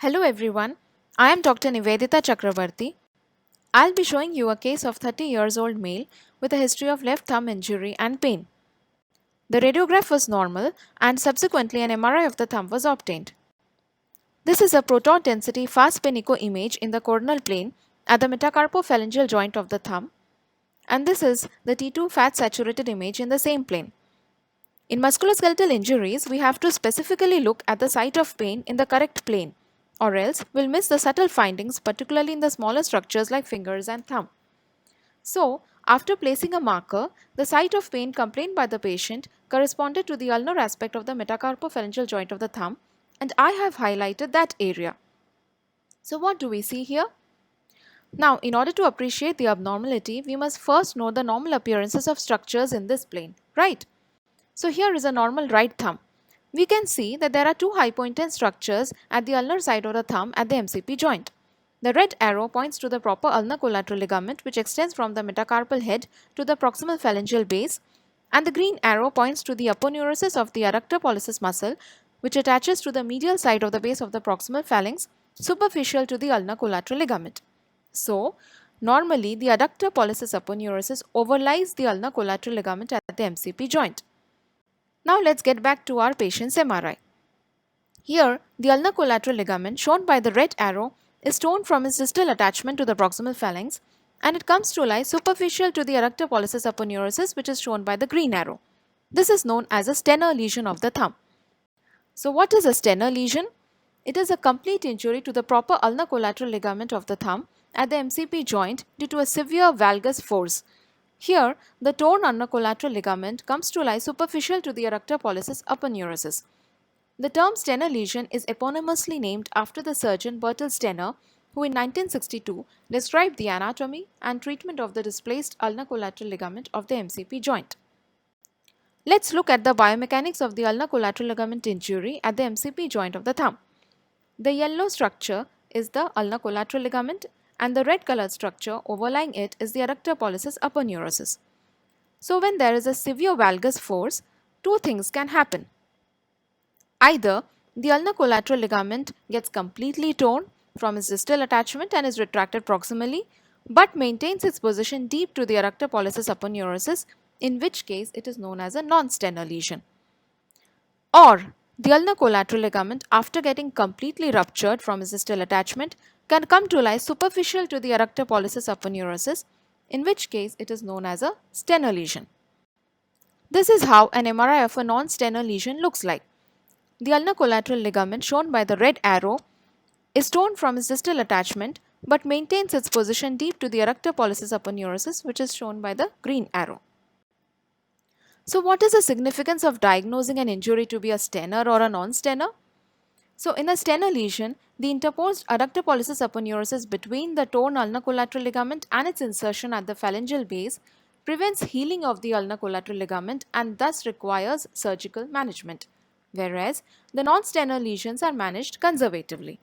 Hello everyone, I am Dr. Nivedita Chakravarti. I'll be showing you a case of 30 years old male with a history of left thumb injury and pain. The radiograph was normal and subsequently an MRI of the thumb was obtained. This is a proton density fast spin echo image in the coronal plane at the metacarpophalangeal joint of the thumb, and this is the T2 fat saturated image in the same plane. In musculoskeletal injuries, we have to specifically look at the site of pain in the correct plane, or else we'll miss the subtle findings, particularly in the smaller structures like fingers and thumb. So, after placing a marker, the site of pain complained by the patient corresponded to the ulnar aspect of the metacarpophalangeal joint of the thumb, and I have highlighted that area. So, what do we see here? Now, in order to appreciate the abnormality, we must first know the normal appearances of structures in this plane, right? So here is a normal right thumb. We can see that there are two hypointense structures at the ulnar side of the thumb at the MCP joint. The red arrow points to the proper ulnar collateral ligament which extends from the metacarpal head to the proximal phalangeal base, and the green arrow points to the aponeurosis of the adductor pollicis muscle which attaches to the medial side of the base of the proximal phalanx superficial to the ulnar collateral ligament. So, normally the adductor pollicis aponeurosis overlies the ulnar collateral ligament at the MCP joint. Now let's get back to our patient's MRI. Here, the ulnar collateral ligament shown by the red arrow is torn from its distal attachment to the proximal phalanx, and it comes to lie superficial to the adductor pollicis aponeurosis, which is shown by the green arrow. This is known as a Stener lesion of the thumb. So what is a Stener lesion? It is a complete injury to the proper ulnar collateral ligament of the thumb at the MCP joint due to a severe valgus force. Here, the torn ulnar collateral ligament comes to lie superficial to the adductor pollicis aponeurosis. The term Stener lesion is eponymously named after the surgeon Bertel Stener, who in 1962 described the anatomy and treatment of the displaced ulnar collateral ligament of the MCP joint. Let's look at the biomechanics of the ulnar collateral ligament injury at the MCP joint of the thumb. The yellow structure is the ulnar collateral ligament, and the red colored structure overlying it is the adductor pollicis aponeurosis. So when there is a severe valgus force, two things can happen. Either the ulnar collateral ligament gets completely torn from its distal attachment and is retracted proximally, but maintains its position deep to the adductor pollicis aponeurosis, in which case it is known as a non-Stener lesion. Or the ulnar collateral ligament, after getting completely ruptured from its distal attachment, can come to lie superficial to the adductor pollicis aponeurosis, in which case it is known as a Stener lesion. This is how an MRI of a non-Stener lesion looks like. The ulnar collateral ligament shown by the red arrow is torn from its distal attachment but maintains its position deep to the adductor pollicis aponeurosis, which is shown by the green arrow. So what is the significance of diagnosing an injury to be a Stener or a non-Stener? So in a Stener lesion, the interposed adductor pollicis aponeurosis between the torn ulnar collateral ligament and its insertion at the phalangeal base prevents healing of the ulnar collateral ligament and thus requires surgical management, whereas the non-Stener lesions are managed conservatively.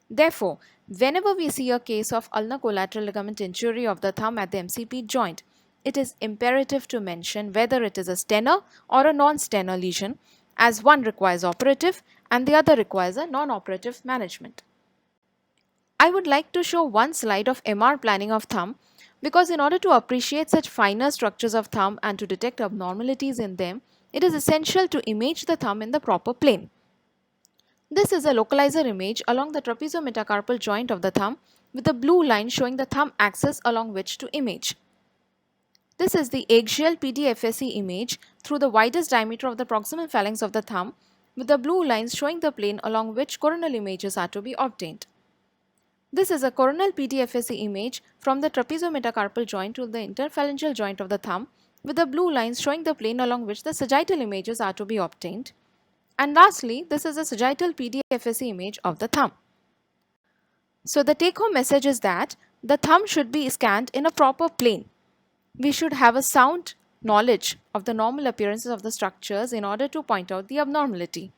Therefore, whenever we see a case of ulnar collateral ligament injury of the thumb at the MCP joint, it is imperative to mention whether it is a Stener or a non-Stener lesion, as one requires operative and the other requires a non-operative management. I would like to show one slide of MR planning of thumb because in order to appreciate such finer structures of thumb and to detect abnormalities in them, it is essential to image the thumb in the proper plane. This is a localizer image along the trapeziometacarpal joint of the thumb with a blue line showing the thumb axis along which to image. This is the axial PDFSE image through the widest diameter of the proximal phalanx of the thumb with the blue lines showing the plane along which coronal images are to be obtained. This is a coronal PDFSE image from the trapeziometacarpal joint to the interphalangeal joint of the thumb with the blue lines showing the plane along which the sagittal images are to be obtained. And lastly, this is a sagittal PDFSE image of the thumb. So the take-home message is that the thumb should be scanned in a proper plane. We should have a sound knowledge of the normal appearances of the structures in order to point out the abnormality.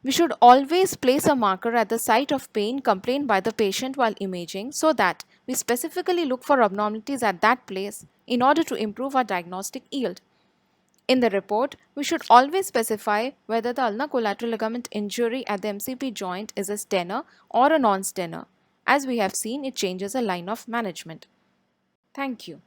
We should always place a marker at the site of pain complained by the patient while imaging so that we specifically look for abnormalities at that place in order to improve our diagnostic yield. In the report, we should always specify whether the ulnar collateral ligament injury at the MCP joint is a Stener or a non-Stener. As we have seen, it changes a line of management. Thank you.